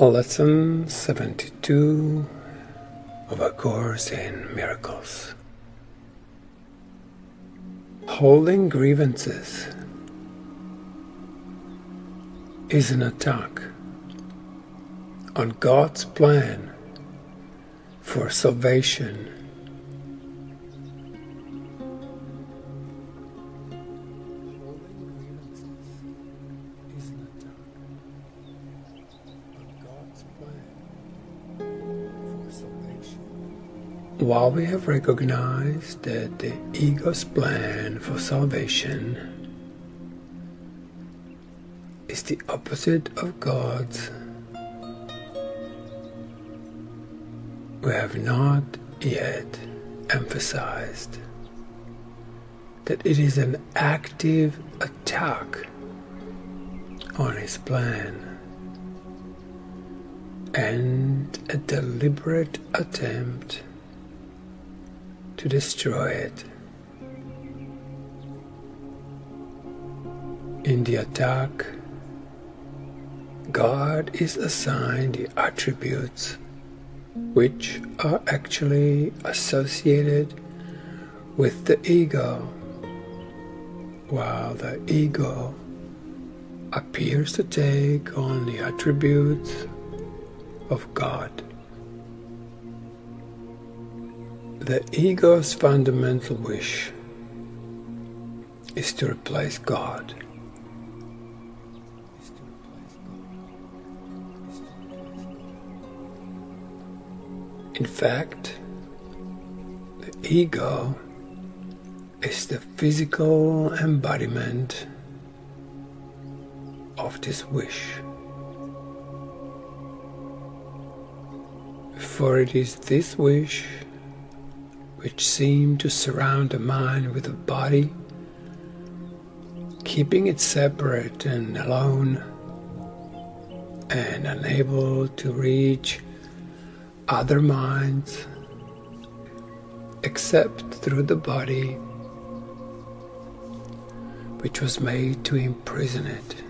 Lesson 72 of A Course in Miracles. Holding grievances is an attack on God's plan for salvation. While we have recognized that the ego's plan for salvation is the opposite of God's, we have not yet emphasized that it is an active attack on His plan and a deliberate attempt to destroy it. In the attack, God is assigned the attributes which are actually associated with the ego, while the ego appears to take on the attributes of God. The ego's fundamental wish is to replace God. In fact, the ego is the physical embodiment of this wish. For it is this wish which seem to surround the mind with a body, keeping it separate and alone, and unable to reach other minds except through the body, which was made to imprison it.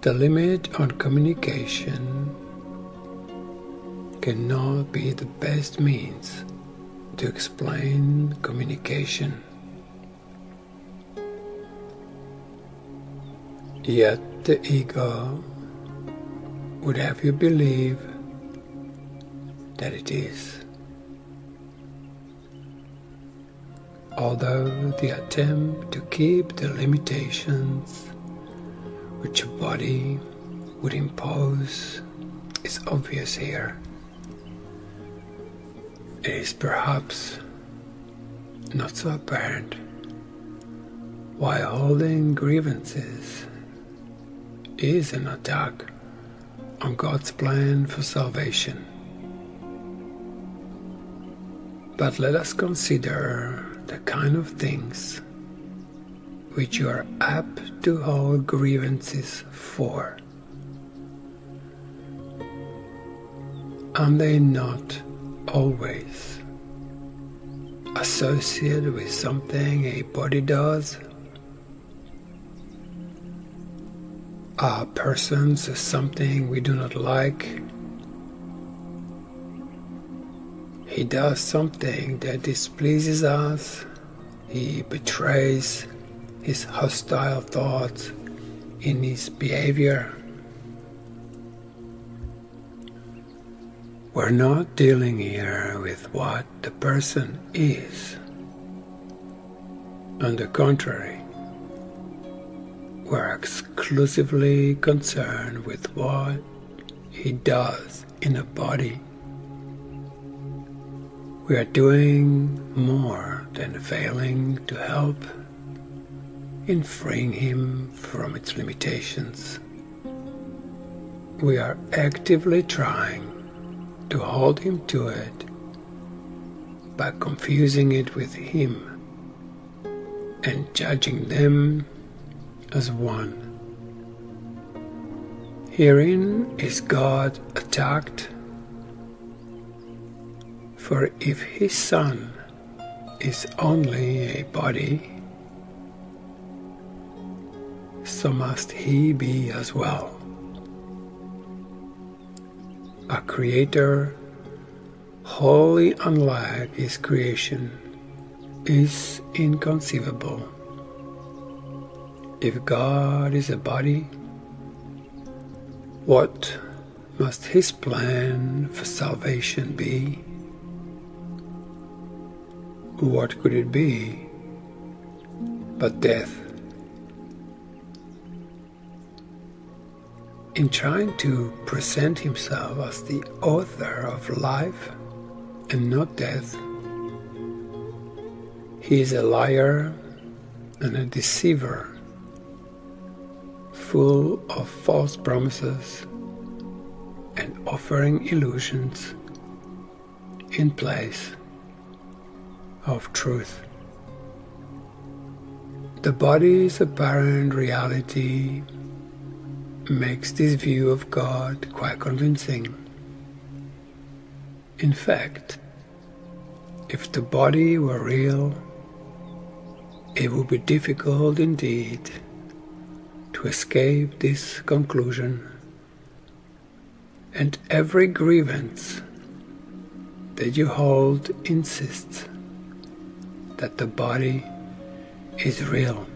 The limit on communication cannot be the best means to explain communication. Yet the ego would have you believe that it is. Although the attempt to keep the limitations which a body would impose is obvious here, it is perhaps not so apparent why holding grievances is an attack on God's plan for salvation. But let us consider the kind of things which you are apt to hold grievances for. Are they not always associated with something a body does? Are persons something we do not like? He does something that displeases us. He betrays his hostile thoughts in his behavior. We're not dealing here with what the person is. On the contrary, we're exclusively concerned with what he does in a body. We are doing more than failing to help in freeing him from its limitations. We are actively trying to hold him to it by confusing it with him and judging them as one. Herein is God attacked, for if his Son is only a body, so must he be as well. A creator wholly unlike his creation is inconceivable. If God is a body, what must his plan for salvation be? What could it be but death? In trying to present himself as the author of life and not death, he is a liar and a deceiver, full of false promises and offering illusions in place of truth. The body's apparent reality makes this view of God quite convincing. In fact, if the body were real, it would be difficult indeed to escape this conclusion, and every grievance that you hold insists that the body is real.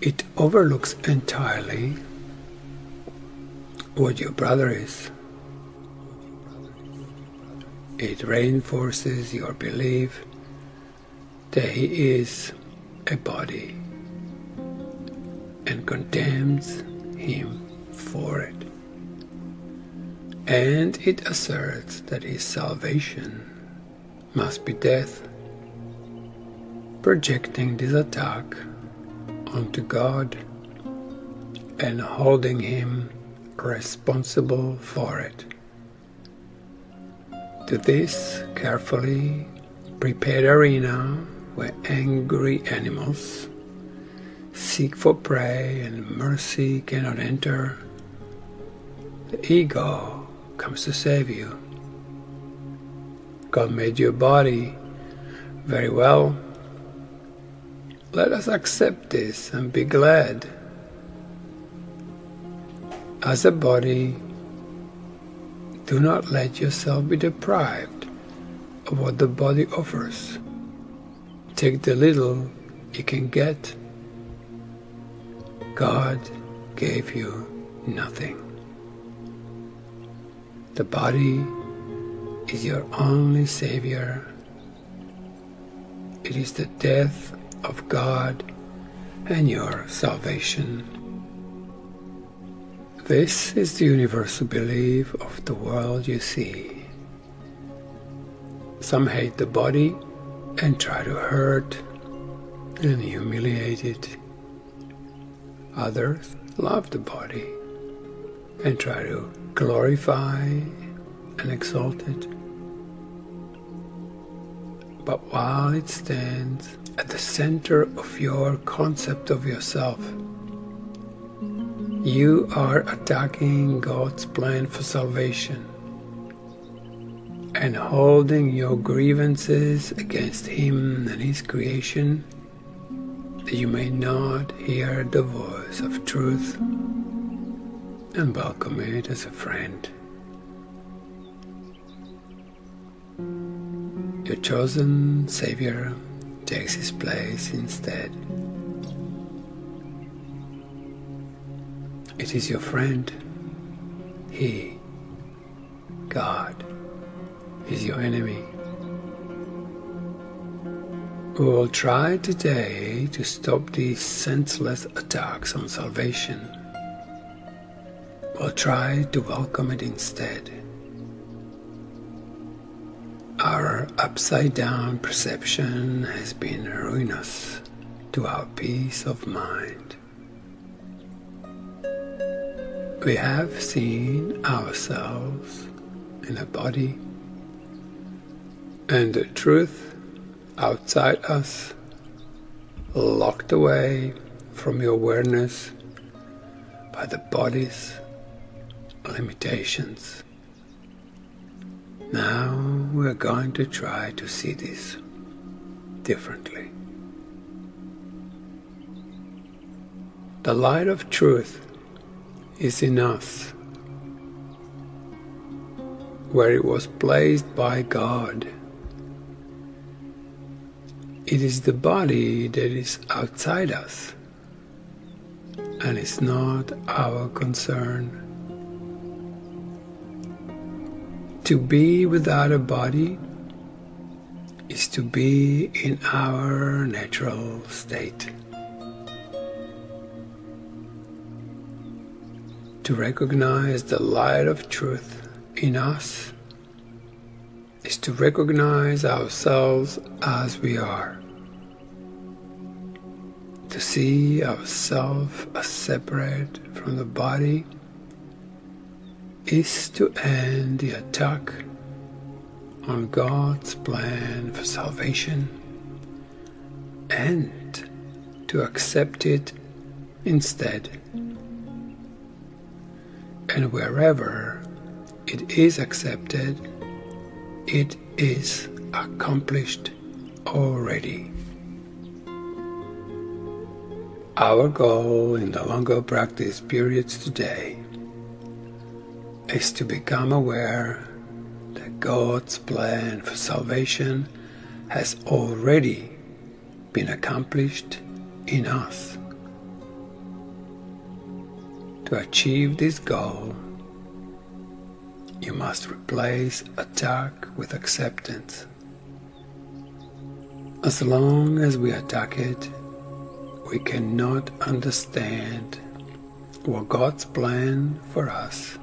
It overlooks entirely what your brother is. It reinforces your belief that he is a body and condemns him for it. And it asserts that his salvation must be death, projecting this attack onto God and holding him responsible for it. To this carefully prepared arena where angry animals seek for prey and mercy cannot enter, the ego comes to save you. God made your body very well. Let us accept this and be glad. As a body, do not let yourself be deprived of what the body offers. Take the little you can get. God gave you nothing. The body is your only savior. It is the death of God and your salvation. This is the universal belief of the world you see. Some hate the body and try to hurt and humiliate it. Others love the body and try to glorify and exalt it. But while it stands at the center of your concept of yourself, you are attacking God's plan for salvation and holding your grievances against Him and His creation, that you may not hear the voice of truth and welcome it as a friend. Your chosen Savior takes his place instead. It is your friend. He, God, is your enemy. We will try today to stop these senseless attacks on salvation. We'll try to welcome it instead. Our upside-down perception has been ruinous to our peace of mind. We have seen ourselves in a body, and the truth outside us, locked away from your awareness by the body's limitations. Now we're going to try to see this differently. The light of truth is in us, where it was placed by God. It is the body that is outside us, and it's not our concern. To be without a body is to be in our natural state. To recognize the light of truth in us is to recognize ourselves as we are. To see ourselves as separate from the body is to end the attack on God's plan for salvation and to accept it instead. And wherever it is accepted, it is accomplished already. Our goal in the longer practice periods today is to become aware that God's plan for salvation has already been accomplished in us. To achieve this goal, you must replace attack with acceptance. As long as we attack it, we cannot understand what God's plan for us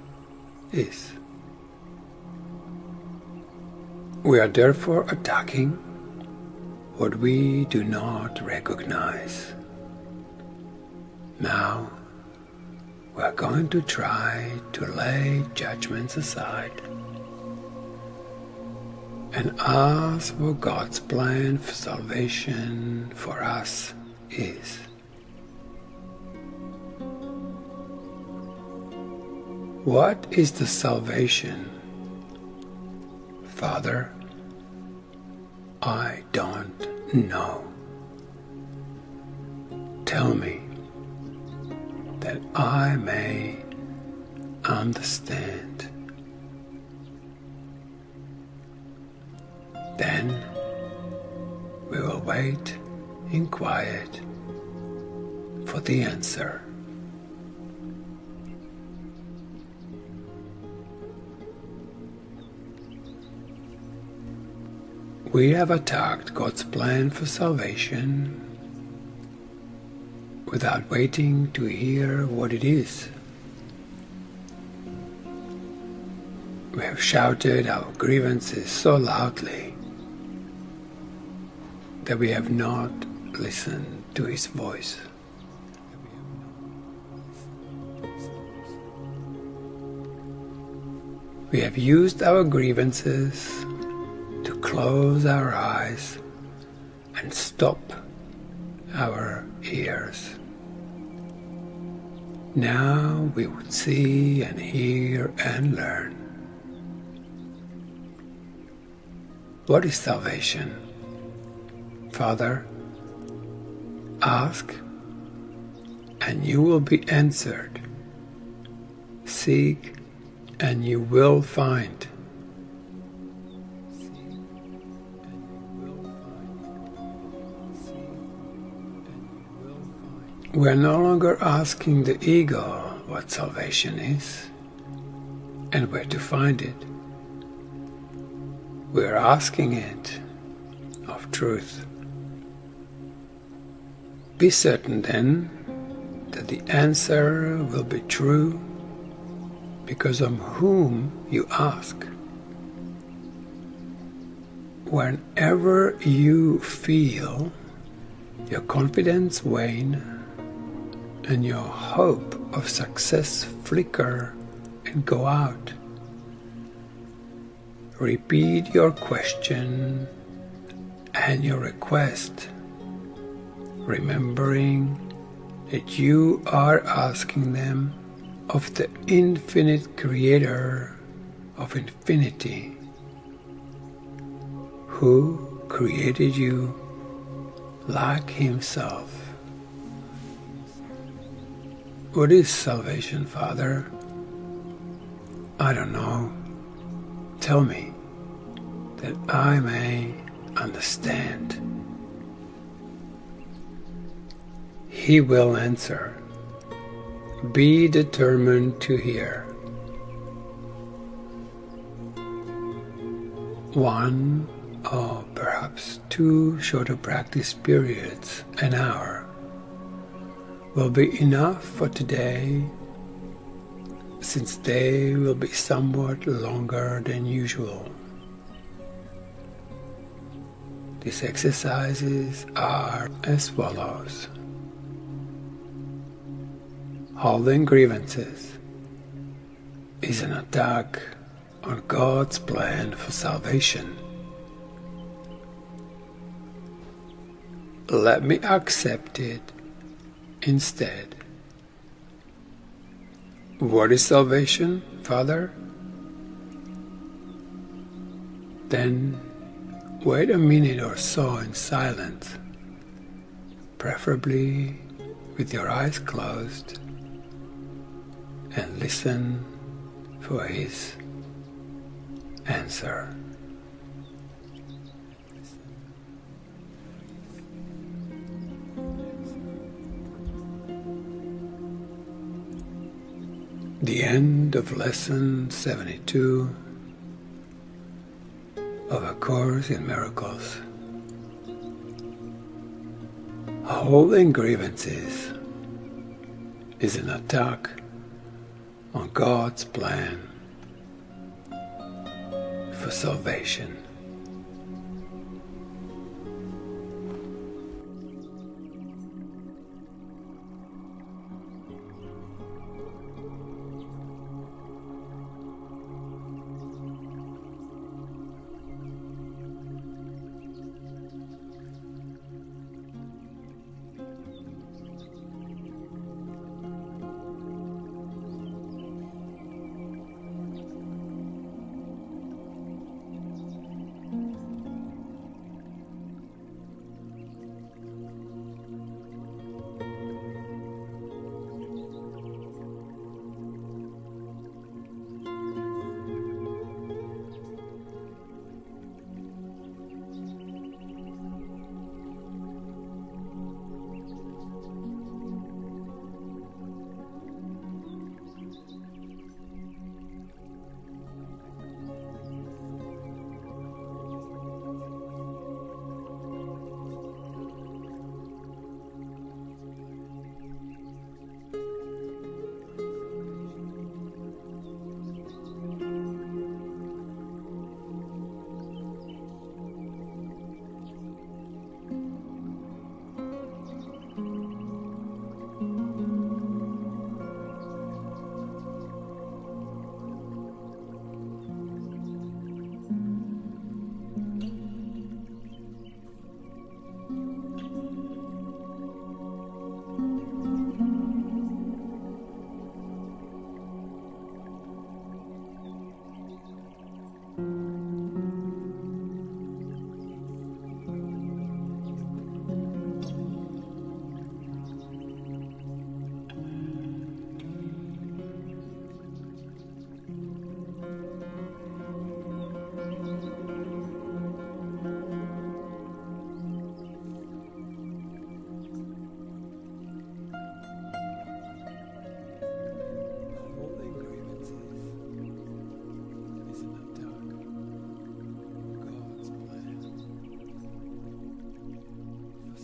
is. We are therefore attacking what we do not recognize. Now, we are going to try to lay judgments aside and ask what God's plan for salvation for us is. What is the salvation? Father, I don't know. Tell me that I may understand. Then we will wait in quiet for the answer. We have attacked God's plan for salvation without waiting to hear what it is. We have shouted our grievances so loudly that we have not listened to His voice. We have used our grievances to close our eyes and stop our ears. Now we would see and hear and learn. What is salvation? Father, ask and you will be answered. Seek and you will find. We are no longer asking the ego what salvation is and where to find it. We are asking it of truth. Be certain then that the answer will be true because of whom you ask. Whenever you feel your confidence wane and your hope of success flicker and go out, repeat your question and your request, remembering that you are asking them of the infinite Creator of infinity, who created you like Himself. What is salvation, Father? I don't know. Tell me, that I may understand. He will answer, be determined to hear. 1 or perhaps 2 shorter practice periods, an hour, will be enough for today, since they will be somewhat longer than usual. These exercises are as follows. Holding grievances is an attack on God's plan for salvation. Let me accept it instead. What is salvation, Father? Then wait a minute or so in silence, preferably with your eyes closed, and listen for his answer. The end of Lesson 72 of A Course in Miracles. Holding grievances is an attack on God's plan for salvation.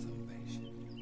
salvation.